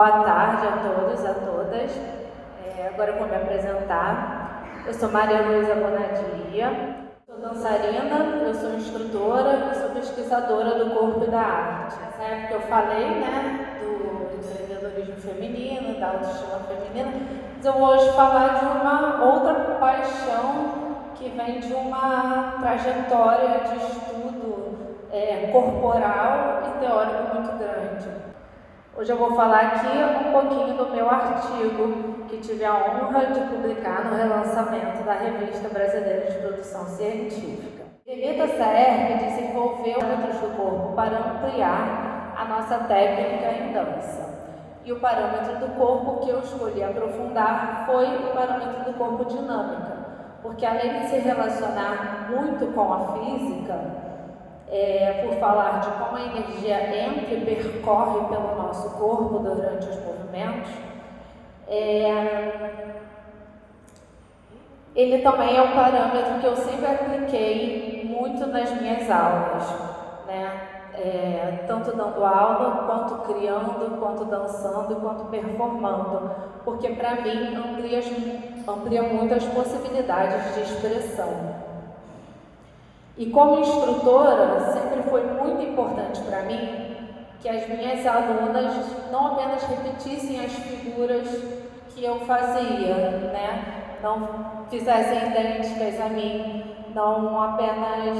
Boa tarde a todos, a todas. Agora eu vou me apresentar. Eu sou Maria Luísa Bonadia, sou dançarina, eu sou instrutora e sou pesquisadora do corpo e da arte. Nessa época eu falei, do empreendedorismo feminino, da autoestima feminina, mas eu vou hoje falar de uma outra paixão que vem de uma trajetória de estudo corporal e teórico muito grande. Hoje eu vou falar aqui um pouquinho do meu artigo, que tive a honra de publicar no relançamento da Revista Brasileira de Produção Científica. Benita Serre desenvolveu parâmetros do corpo para ampliar a nossa técnica em dança. E o parâmetro do corpo que eu escolhi aprofundar foi o parâmetro do corpo dinâmica, porque além de se relacionar muito com a física, por falar de como a energia entra e percorre pelo nosso corpo durante os movimentos, ele também é um parâmetro que eu sempre apliquei muito nas minhas aulas, tanto dando aula, quanto criando, quanto dançando, quanto performando, porque para mim amplia muito as possibilidades de expressão. E como instrutora, sempre foi muito importante para mim que as minhas alunas não apenas repetissem as figuras que eu fazia, não fizessem idênticas a mim, não apenas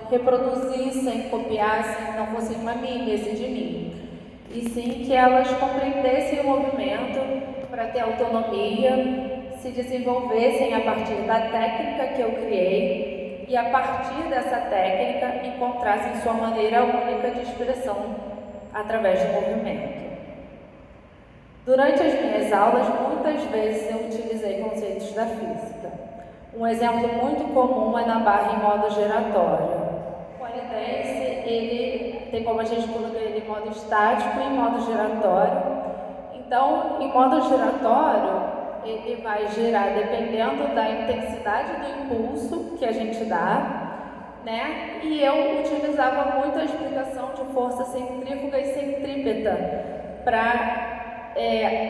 reproduzissem, copiassem, não fossem uma mímese de mim, e sim que elas compreendessem o movimento para ter autonomia, se desenvolvessem a partir da técnica que eu criei, e a partir dessa técnica encontrassem sua maneira única de expressão através do movimento. Durante as minhas aulas, muitas vezes eu utilizei conceitos da física. Um exemplo muito comum é na barra em modo giratório. O pole dance, ele tem como a gente colocar ele em modo estático e em modo giratório. Então, em modo giratório, ele vai girar dependendo da intensidade do impulso que a gente dá, E eu utilizava muito a explicação de força centrífuga e centrípeta para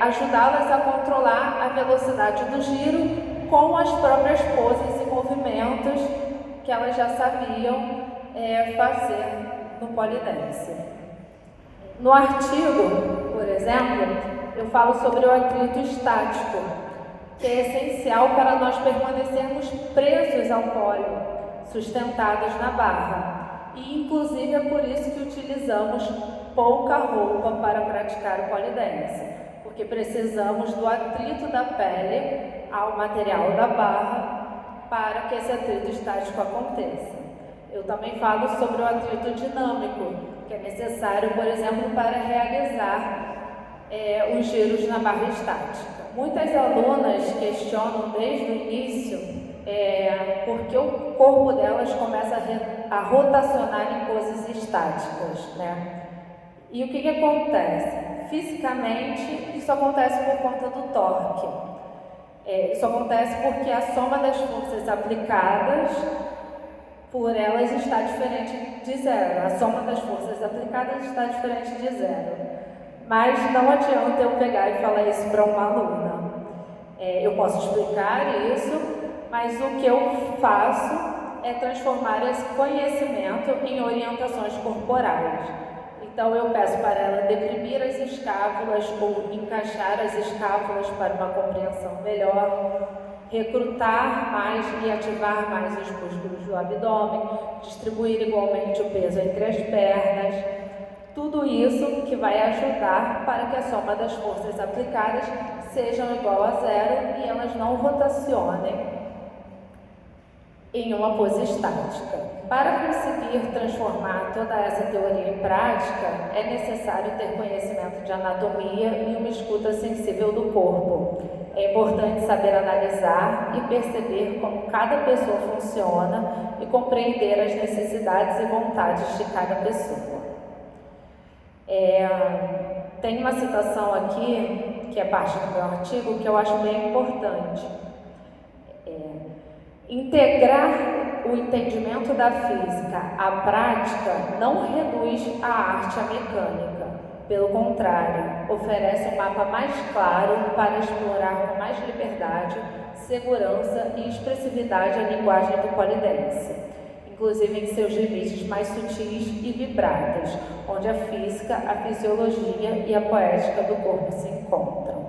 ajudá-las a controlar a velocidade do giro com as próprias poses e movimentos que elas já sabiam fazer no pole dance. No artigo, por exemplo, eu falo sobre o atrito estático, que é essencial para nós permanecermos presos ao pole, sustentados na barra. E, inclusive, é por isso que utilizamos pouca roupa para praticar o pole dance, porque precisamos do atrito da pele ao material da barra para que esse atrito estático aconteça. Eu também falo sobre o atrito dinâmico, que é necessário, por exemplo, para realizar os giros na barra estática. Muitas alunas questionam desde o início porque o corpo delas começa a rotacionar em poses estáticas, E o que acontece? Fisicamente, isso acontece por conta do torque. Isso acontece porque a soma das forças aplicadas por elas está diferente de zero. A soma das forças aplicadas está diferente de zero. Mas não adianta eu pegar e falar isso para uma aluna. Eu posso explicar isso, mas o que eu faço é transformar esse conhecimento em orientações corporais. Então eu peço para ela deprimir as escápulas ou encaixar as escápulas para uma compreensão melhor, recrutar mais e ativar mais os músculos do abdômen, distribuir igualmente o peso entre as pernas. Tudo isso que vai ajudar para que a soma das forças aplicadas sejam igual a zero e elas não rotacionem em uma pose estática. Para conseguir transformar toda essa teoria em prática, é necessário ter conhecimento de anatomia e uma escuta sensível do corpo. É importante saber analisar e perceber como cada pessoa funciona e compreender as necessidades e vontades de cada pessoa. Tem uma citação aqui, que é parte do meu artigo, que eu acho bem importante. Integrar o entendimento da física à prática não reduz a arte à mecânica, Pelo contrário, oferece um mapa mais claro para explorar com mais liberdade, segurança e expressividade a linguagem do polidense, inclusive em seus limites mais sutis e vibratos, onde a física, a fisiologia e a poética do corpo se encontram.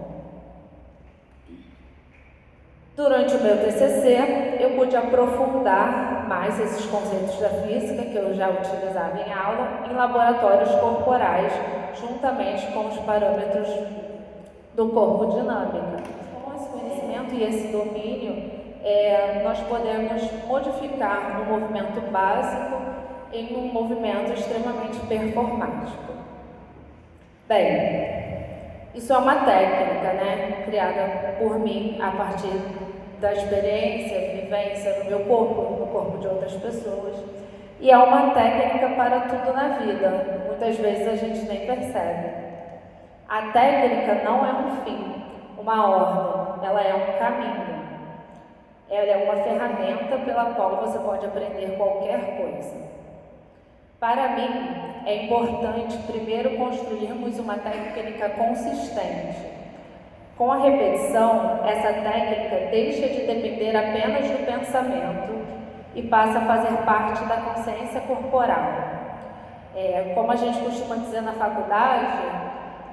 Durante o meu TCC, eu pude aprofundar mais esses conceitos da física que eu já utilizava em aula em laboratórios corporais, juntamente com os parâmetros do corpo dinâmica. Com esse conhecimento e esse domínio, nós podemos modificar um movimento básico em um movimento extremamente performático. Bem, isso é uma técnica, né, criada por mim a partir da experiência, vivência no meu corpo, no corpo de outras pessoas. E é uma técnica para tudo na vida. Muitas vezes a gente nem percebe. A técnica não é um fim, uma ordem, ela é um caminho. Ela é uma ferramenta pela qual você pode aprender qualquer coisa. Para mim, é importante primeiro construirmos uma técnica consistente. Com a repetição, essa técnica deixa de depender apenas do pensamento e passa a fazer parte da consciência corporal. Como a gente costuma dizer na faculdade,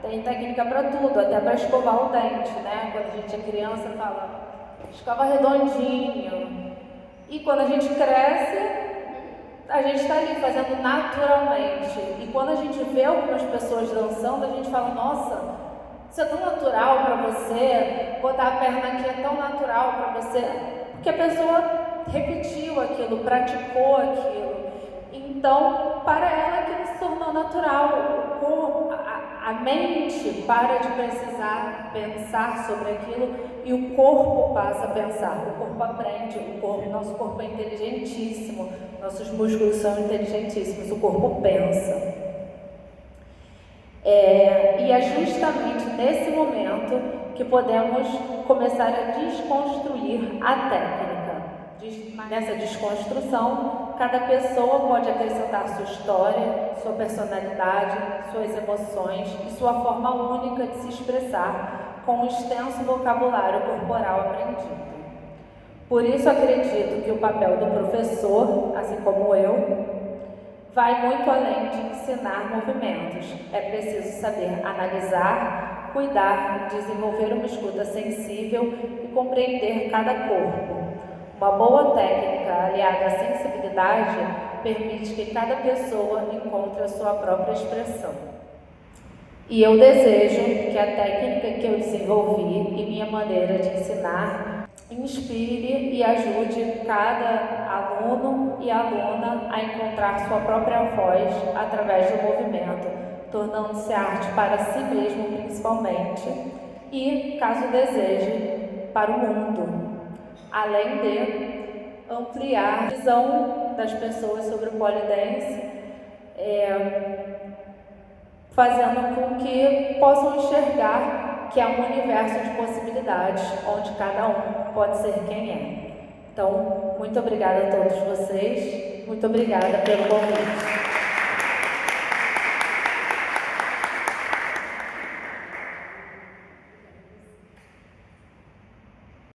tem técnica para tudo, até para escovar o dente, né? Quando a gente é criança, fala, escova redondinho. E quando a gente cresce, a gente está ali fazendo naturalmente. E quando a gente vê algumas pessoas dançando, a gente fala, nossa, isso é tão natural para você, botar a perna aqui é tão natural para você, porque a pessoa repetiu aquilo, praticou aquilo. Então, para ela aquilo se tornou natural. O corpo, a mente para de precisar pensar sobre aquilo e o corpo passa a pensar. O corpo aprende, nosso corpo é inteligentíssimo, nossos músculos são inteligentíssimos, o corpo pensa. E é justamente nesse momento que podemos começar a desconstruir a técnica. Nessa desconstrução, cada pessoa pode acrescentar sua história, sua personalidade, suas emoções e sua forma única de se expressar com um extenso vocabulário corporal aprendido. Por isso acredito que o papel do professor, assim como eu, vai muito além de ensinar movimentos. É preciso saber analisar, cuidar, desenvolver uma escuta sensível e compreender cada corpo. Uma boa técnica aliada à sensibilidade permite que cada pessoa encontre a sua própria expressão. E eu desejo que a técnica que eu desenvolvi e minha maneira de ensinar inspire e ajude cada aluno e aluna a encontrar sua própria voz através do movimento, tornando-se arte para si mesmo principalmente e, caso deseje, para o mundo, além de ampliar a visão das pessoas sobre o polidense, fazendo com que possam enxergar que é um universo de possibilidades, onde cada um pode ser quem é. Então, muito obrigada a todos vocês, muito obrigada pelo convite.